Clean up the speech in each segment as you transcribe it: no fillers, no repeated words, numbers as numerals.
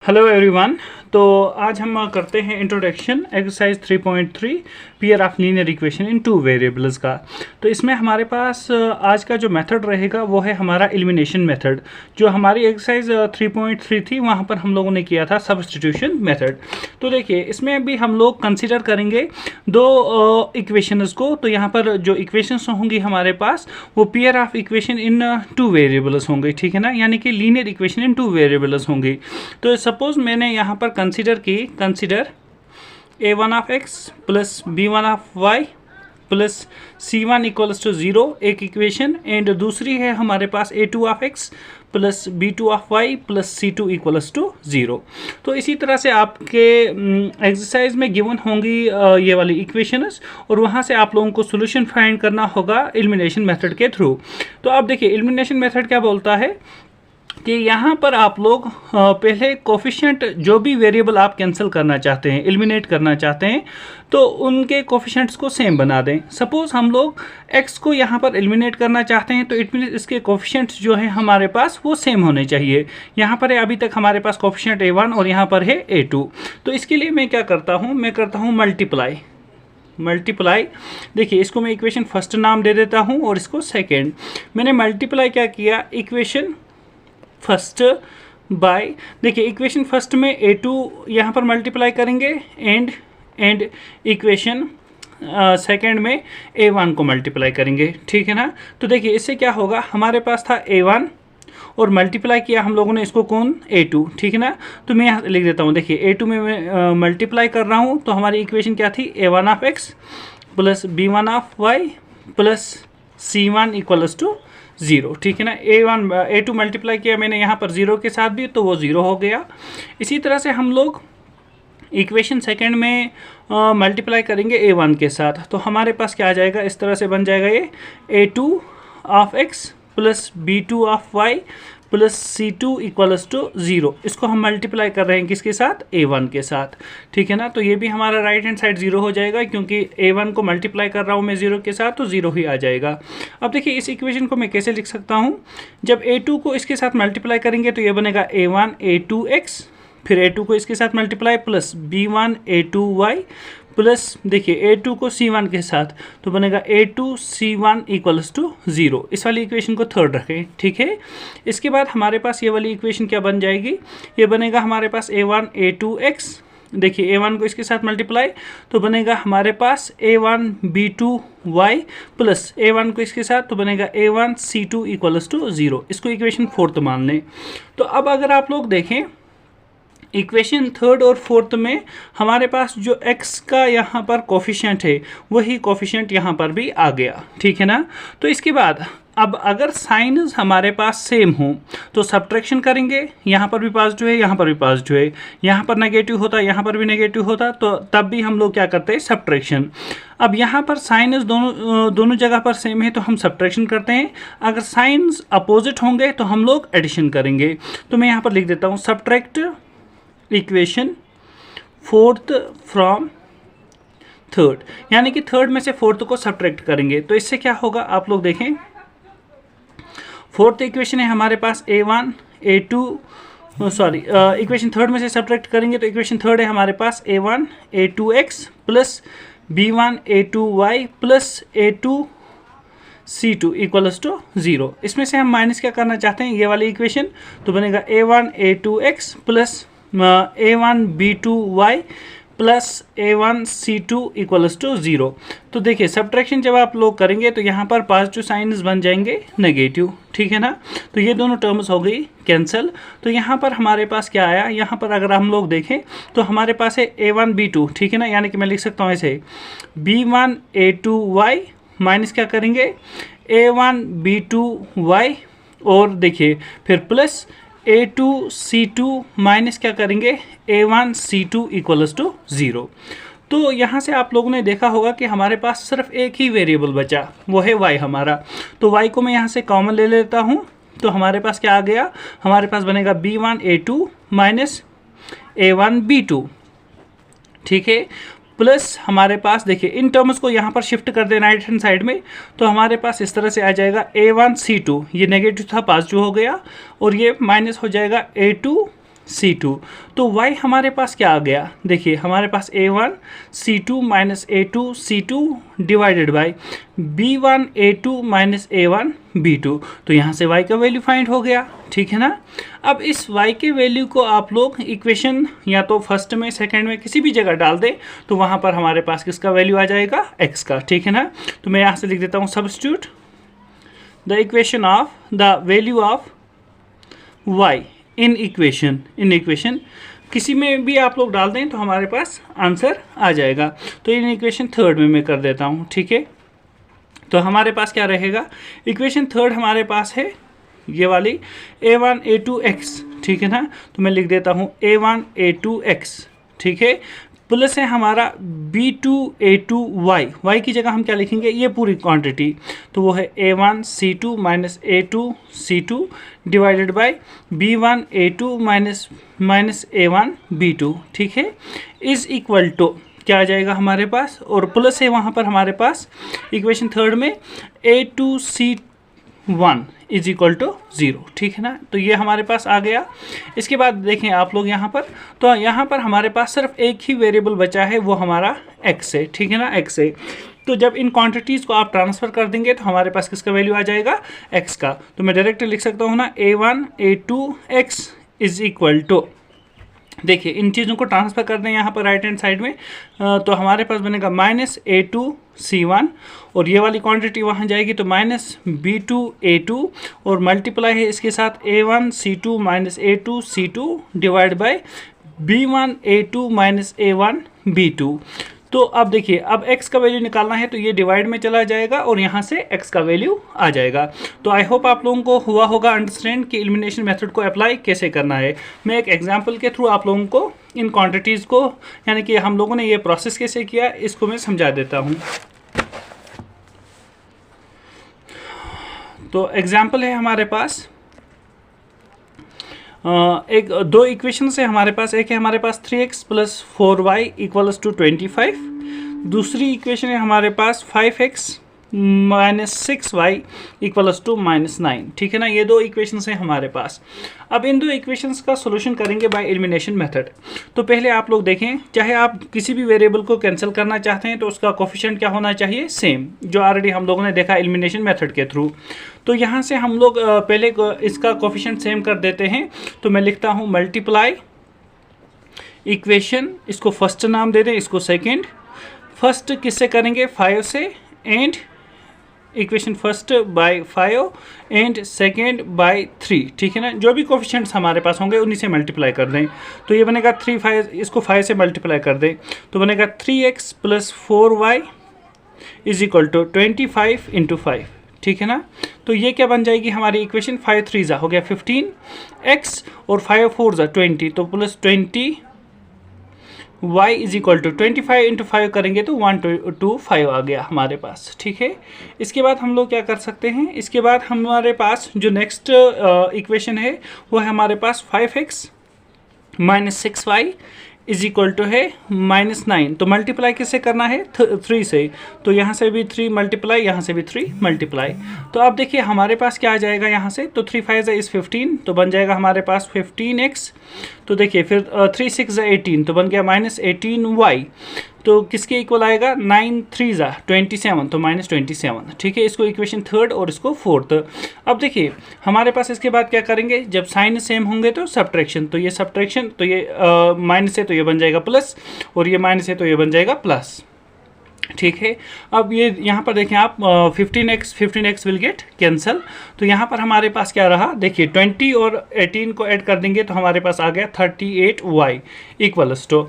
Hello everyone. तो आज हम करते हैं introduction exercise 3.3 pair of linear equation in two variables का। तो इसमें हमारे पास आज का जो मेथड रहेगा वो है हमारा एलिमिनेशन मेथड। जो हमारी एक्सरसाइज 3.3 थी वहाँ पर हम लोगों ने किया था सब्स्टिट्यूशन मेथड। तो देखिए इसमें भी हम लोग कंसिडर करेंगे दो इक्वेशंस को। तो यहाँ पर जो इक्वेशंस होंगी हमारे पास वो pair of equation in two variables होंगे, ठीक है ना, यानी कि linear equation in two variables होंगी। तो सपोज मैंने यहाँ पर consider a1 of x plus b1 of y plus c1 equals to 0 एक इक्वेशन, एंड दूसरी है हमारे पास a2 of x plus b2 of y plus c2 equals to 0। तो इसी तरह से आपके एक्सरसाइज में गिवन होंगी ये वाली इक्वेशंस, और वहाँ से आप लोगों को सोल्यूशन फाइंड करना होगा एलिमिनेशन मेथड के थ्रू। तो अब देखिए एलिमिनेशन मेथड क्या बोलता है कि यहाँ पर आप लोग पहले कोफिशिएंट जो भी वेरिएबल आप कैंसिल करना चाहते हैं, एलिमिनेट करना चाहते हैं, तो उनके कोफिशिएंट्स को सेम बना दें। सपोज हम लोग x को यहाँ पर एलिमिनेट करना चाहते हैं तो इट मीन्स इसके कोफिशिएंट्स जो है हमारे पास वो सेम होने चाहिए। यहाँ पर है अभी तक हमारे पास कोफिशिएंट a1 और यहाँ पर है a2। तो इसके लिए मैं क्या करता हूँ, मैं करता हूँ मल्टीप्लाई। देखिए इसको मैं इक्वेशन फर्स्ट नाम दे देता हूँ और इसको सेकेंड। मैंने मल्टीप्लाई क्या किया, इक्वेशन फर्स्ट बाय, देखिए इक्वेशन फर्स्ट में a2 यहाँ पर मल्टीप्लाई करेंगे एंड इक्वेशन सेकेंड में a1 को मल्टीप्लाई करेंगे, ठीक है ना। तो देखिए इससे क्या होगा, हमारे पास था a1 और मल्टीप्लाई किया हम लोगों ने इसको कौन, a2, ठीक है ना। तो मैं यहाँ लिख देता हूँ, देखिए a2 में मैं मल्टीप्लाई कर रहा हूँ। तो हमारी इक्वेशन क्या थी, a1 of x plus b1 of y plus c1 equals to 0, ठीक है ना। a2 मल्टीप्लाई किया मैंने यहाँ पर 0 के साथ भी, तो वो 0 हो गया। इसी तरह से हम लोग इक्वेशन सेकंड में मल्टीप्लाई करेंगे a1 के साथ, तो हमारे पास क्या आ जाएगा, इस तरह से बन जाएगा ये a2 of x plus b2 of y plus c2 equals to 0। इसको हम मल्टीप्लाई कर रहे हैं किसके साथ, a1 के साथ, ठीक है ना। तो ये भी हमारा राइट हैंड साइड 0 हो जाएगा, क्योंकि a1 को मल्टीप्लाई कर रहा हूँ मैं 0 के साथ, तो 0 ही आ जाएगा। अब देखिए इस इक्वेशन को मैं कैसे लिख सकता हूँ, जब a2 को इसके साथ मल्टीप्लाई करेंगे तो ये बनेगा a1 a2x, फिर a2 को इसके साथ multiply plus b1 a2y plus देखिए a2 को c1 के साथ, तो बनेगा a2 c1 इक्वल्स टू 0। इस वाली इक्वेशन को थर्ड रखें, ठीक है। इसके बाद हमारे पास ये वाली इक्वेशन क्या बन जाएगी, ये बनेगा हमारे पास a1 a2x, देखिए a1 को इसके साथ मल्टीप्लाई, तो बनेगा हमारे पास a1 b2y प्लस a1 को इसके साथ, तो बनेगा a1 c2 इक्वल्स टू 0। इसको इक्वेशन फोर्थ मान लें। तो अब अगर आप लोग देखें इक्वेशन थर्ड और फोर्थ में हमारे पास जो x का यहाँ पर कोफिशिएंट है वही कोफिशिएंट यहाँ पर भी आ गया, ठीक है ना। तो इसके बाद अब अगर साइन्स हमारे पास सेम हो तो सब्ट्रैक्शन करेंगे, यहाँ पर भी पॉजिटिव है, यहाँ पर भी पॉजिटिव है, यहाँ पर नेगेटिव होता, यहाँ पर भी नेगेटिव होता, तो तब भी हम लोग क्या करते हैं, सब्ट्रैक्शन। अब यहाँ पर साइन्स दोनों जगह पर सेम है तो हम सब्ट्रैक्शन करते हैं। अगर साइन्स अपोजिट होंगे तो हम लोग एडिशन करेंगे। तो मैं यहाँ पर लिख देता हूँ subtract equation fourth from third, यानी कि थर्ड में से फोर्थ को सब्ट्रैक्ट करेंगे। तो इससे क्या होगा, आप लोग देखें, फोर्थ इक्वेशन है हमारे पास a1 a2 इक्वेशन थर्ड में से सब्ट्रैक्ट करेंगे तो इक्वेशन थर्ड है हमारे पास a1 a2x plus b1 a2y plus a2 c2 equals to 0। इसमें से हम माइनस क्या करना चाहते हैं, ये वाली इक्वेशन, तो बनेगा a1 a2x plus a1 b2y plus a1 c2 equals to 0। तो देखिए सब्ट्रैक्शन जब आप लोग करेंगे तो यहाँ पर पॉजिटिव साइन्स बन जाएंगे नेगेटिव, ठीक है ना। तो ये दोनों टर्म्स हो गई कैंसिल। तो यहाँ पर हमारे पास क्या आया, यहाँ पर अगर हम लोग देखें तो हमारे पास है a1 b2, ठीक है ना, यानी कि मैं लिख सकता हूँ ऐसे b1 a2y माइनस क्या करेंगे a1 b2y, और देखिए फिर प्लस a2 c2 माइनस क्या करेंगे a1 c2 इक्वल्स टू 0। तो यहाँ से आप लोगों ने देखा होगा कि हमारे पास सिर्फ एक ही वेरिएबल बचा, वो है y हमारा। तो y को मैं यहाँ से कॉमन ले लेता हूँ, तो हमारे पास क्या आ गया, हमारे पास बनेगा b1 a2 minus a1 b2, ठीक है, प्लस हमारे पास देखिए इन टर्म्स को यहाँ पर शिफ्ट कर देना राइट हैंड साइड में, तो हमारे पास इस तरह से आ जाएगा a1 c2, ये नेगेटिव था पॉजिटिव हो गया, और ये माइनस हो जाएगा a2 C2। तो y हमारे पास क्या आ गया, देखिए हमारे पास A1 C2 minus A2 C2 divided by B1 A2 minus A1 B2। तो यहाँ से y का वैल्यू फाइंड हो गया, ठीक है ना। अब इस y के वैल्यू को आप लोग इक्वेशन या तो फर्स्ट में सेकंड में किसी भी जगह डाल दें तो वहाँ पर हमारे पास किसका वैल्यू आ जाएगा, x का, ठीक है ना। तो मैं यहाँ से लिख देता हूँ substitute the equation of the value of y in equation किसी में भी आप लोग डाल दें तो हमारे पास आंसर आ जाएगा। तो इन इक्वेशन थर्ड में मैं कर देता हूँ, ठीक है। तो हमारे पास क्या रहेगा, इक्वेशन थर्ड हमारे पास है ये वाली A1 A2 x, ठीक है ना। तो मैं लिख देता हूँ A1 A2 x, ठीक है, प्लस है हमारा B2 A2 y की जगह हम क्या लिखेंगे, ये पूरी क्वांटिटी, तो वो है A1 C2 minus A2 C2 divided by B1 A2 minus A1 B2, ठीक है, इज इक्वल टू क्या आ जाएगा हमारे पास, और प्लस है वहाँ पर हमारे पास इक्वेशन थर्ड में A2 C1 is equal to 0, ठीक है ना। तो ये हमारे पास आ गया। इसके बाद देखें आप लोग यहाँ पर, तो यहाँ पर हमारे पास सिर्फ एक ही वेरिएबल बचा है, वो हमारा x है, ठीक है ना, x है। तो जब इन क्वांटिटीज़ को आप ट्रांसफ़र कर देंगे तो हमारे पास किसका वैल्यू आ जाएगा, x का। तो मैं डायरेक्ट लिख सकता हूँ ना A1 A2 x is equal to, देखिए इन चीज़ों को ट्रांसफ़र कर दें यहाँ पर राइट हैंड साइड में, तो हमारे पास बनेगा माइनस A2 C1 और ये वाली क्वांटिटी वहाँ जाएगी तो माइनस B2 A2 और मल्टीप्लाई है इसके साथ A1 C2 minus A2 C2 divide by B1 A2 minus A1 B2। तो अब देखिए, अब x का वैल्यू निकालना है तो ये डिवाइड में चला जाएगा और यहाँ से x का वैल्यू आ जाएगा। तो आई होप आप लोगों को हुआ होगा अंडरस्टैंड कि एलिमिनेशन मेथड को अप्लाई कैसे करना है। मैं एक एग्जांपल के थ्रू आप लोगों को इन क्वांटिटीज़ को, यानी कि हम लोगों ने ये प्रोसेस कैसे किया, इसको मैं समझा देता हूँ। तो एग्जाम्पल है हमारे पास एक दो इक्वेशन है हमारे पास, एक है हमारे पास 3x plus 4y equals to 25, दूसरी इक्वेशन है हमारे पास 5x minus 6y equals to -9, ठीक है ना। ये दो इक्वेशंस हैं हमारे पास। अब इन दो इक्वेशंस का सॉल्यूशन करेंगे बाय एलिमिनेशन मेथड। तो पहले आप लोग देखें, चाहे आप किसी भी वेरिएबल को कैंसिल करना चाहते हैं तो उसका कोफिशिएंट क्या होना चाहिए, सेम, जो ऑलरेडी हम लोगों ने देखा एलिमिनेशन मेथड के थ्रू। तो यहाँ से हम लोग पहले इसका कोफिशिएंट सेम कर देते हैं। तो मैं लिखता हूँ मल्टीप्लाई इक्वेशन, इसको फर्स्ट नाम दे दें, इसको सेकेंड। फर्स्ट किससे करेंगे, 5 से, and equation first by 5 and second by 3, ठीक है ना। जो भी कोफिशिएंट्स हमारे पास होंगे उन्हीं से मल्टीप्लाई कर दें। तो ये बनेगा 3 5, इसको 5 से मल्टीप्लाई कर दें तो बनेगा 3x plus 4y is equal to 25 into 5, ठीक है ना। तो ये क्या बन जाएगी हमारी इक्वेशन, 5 3 हो गया 15x और 5 4 20, तो plus 20 y is equal to 25 into 5 करेंगे तो 125 आ गया हमारे पास, ठीक है। इसके बाद हम लोग क्या कर सकते हैं, इसके बाद हमारे पास जो नेक्स्ट इक्वेशन है वो है हमारे पास 5x minus 6y is equal to है -9। तो मल्टीप्लाई किससे करना है, 3 से, तो यहाँ से भी 3 मल्टीप्लाई, यहाँ से भी 3 मल्टीप्लाई। तो अब देखिए हमारे पास क्या आ जाएगा यहाँ से, तो 3 5 इज़ 15, तो बन जाएगा हमारे पास 15x। तो देखिए फिर 3 6 18, तो बन गया -18y। तो किसके इक्वल आएगा, 9 3 27, तो -27, ठीक है। इसको इक्वेशन थर्ड और इसको फोर्थ। अब देखिए हमारे पास इसके बाद क्या करेंगे, जब साइन सेम होंगे तो सब्ट्रैक्शन, तो ये सब्ट्रैक्शन, तो ये माइनस है तो ये बन जाएगा प्लस, और ये माइनस है तो ये बन जाएगा प्लस, ठीक है। अब ये यहाँ पर देखें आप 15x विल गेट कैंसल। तो यहाँ पर हमारे पास क्या रहा, देखिए 20 और 18 को ऐड कर देंगे तो हमारे पास आ गया 38y इक्वल्स टू,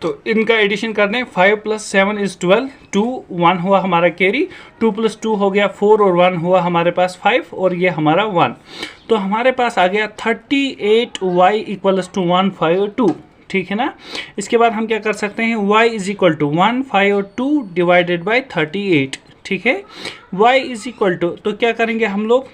तो इनका एडिशन कर दें, 5 + 7 इज़ 12, 2 1 हुआ हमारा कैरी, 2 + 2 हो गया 4 और 1 हुआ हमारे पास 5 और ये हमारा 1। तो हमारे पास आ गया 38y इक्वल्स टू 152, ठीक है ना। इसके बाद हम क्या कर सकते हैं, y is equal to 152 divided by 38, ठीक है। y इज इक्वल टू, तो क्या करेंगे हम लोग,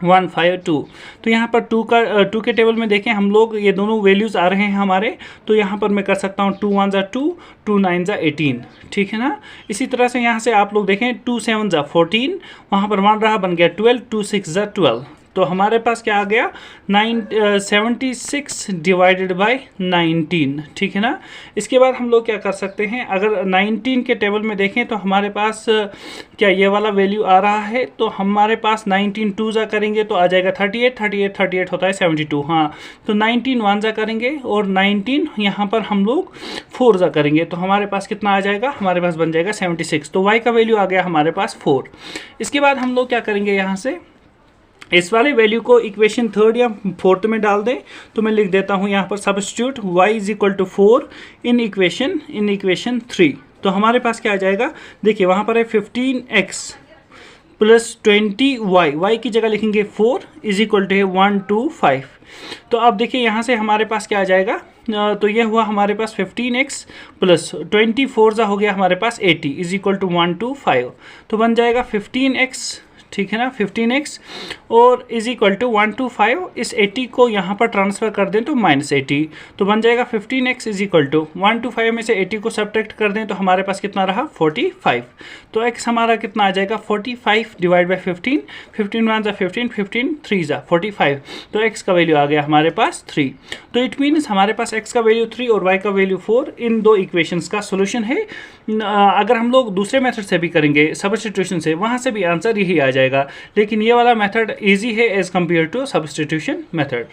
152। तो यहाँ पर 2 के टेबल में देखें हम लोग, ये दोनों वैल्यूज़ आ रहे हैं हमारे, तो यहाँ पर मैं कर सकता हूँ 2 1 2, 2 9 18, ठीक है ना। इसी तरह से यहाँ से आप लोग देखें 2 7 14, वहाँ पर 1 रहा, बन गया 12, 2 6 12, तो हमारे पास क्या आ गया 76 डिवाइडेड बाय 19, ठीक है ना। इसके बाद हम लोग क्या कर सकते हैं, अगर 19 के टेबल में देखें तो हमारे पास क्या ये वाला वैल्यू आ रहा है, तो हमारे पास 19 टू जा करेंगे तो आ जाएगा 38 होता है 72, हाँ। तो 19 वन जा करेंगे और 19 यहाँ पर हम लोग 4 जा करेंगे तो हमारे पास कितना आ जाएगा, हमारे पास बन जाएगा 76। तो y का वैल्यू आ गया हमारे पास 4। इसके बाद हम लोग क्या करेंगे, यहाँ से इस वाले वैल्यू को इक्वेशन 3 या 4 में डाल दें। तो मैं लिख देता हूँ यहाँ पर substitute y is equal to 4 in equation 3। तो हमारे पास क्या आ जाएगा, देखिए वहाँ पर है 15x प्लस 20y, y की जगह लिखेंगे 4 इज इक्वल टू है 125। तो अब देखिए यहाँ से हमारे पास क्या आ जाएगा, तो ये हुआ हमारे पास 15x प्लस 24 जा हो गया हमारे पास 80 इज इक्वल टू 125। तो बन जाएगा 15x, ठीक है ना, 15x और इज इक्वल टू 125। इस 80 को यहाँ पर ट्रांसफ़र कर दें तो -80, तो बन जाएगा 15x इज इक्वल टू 125 में से 80 को सब्ट्रैक्ट कर दें तो हमारे पास कितना रहा 45। तो x हमारा कितना आ जाएगा 45 डिवाइड बाई 15, 15 वन जा 15, 15 3 जा 45। तो x का वैल्यू आ गया हमारे पास 3। तो इट मीन्स हमारे पास x का वैल्यू 3 और y का वैल्यू 4 इन दो इक्वेशंस का सोल्यूशन है। अगर हम लोग दूसरे मेथड से भी करेंगे सब्स्टिट्यूशन से, वहाँ से भी आंसर यही आ जाएगा, लेकिन ये वाला मेथड इजी है as compare to substitution method.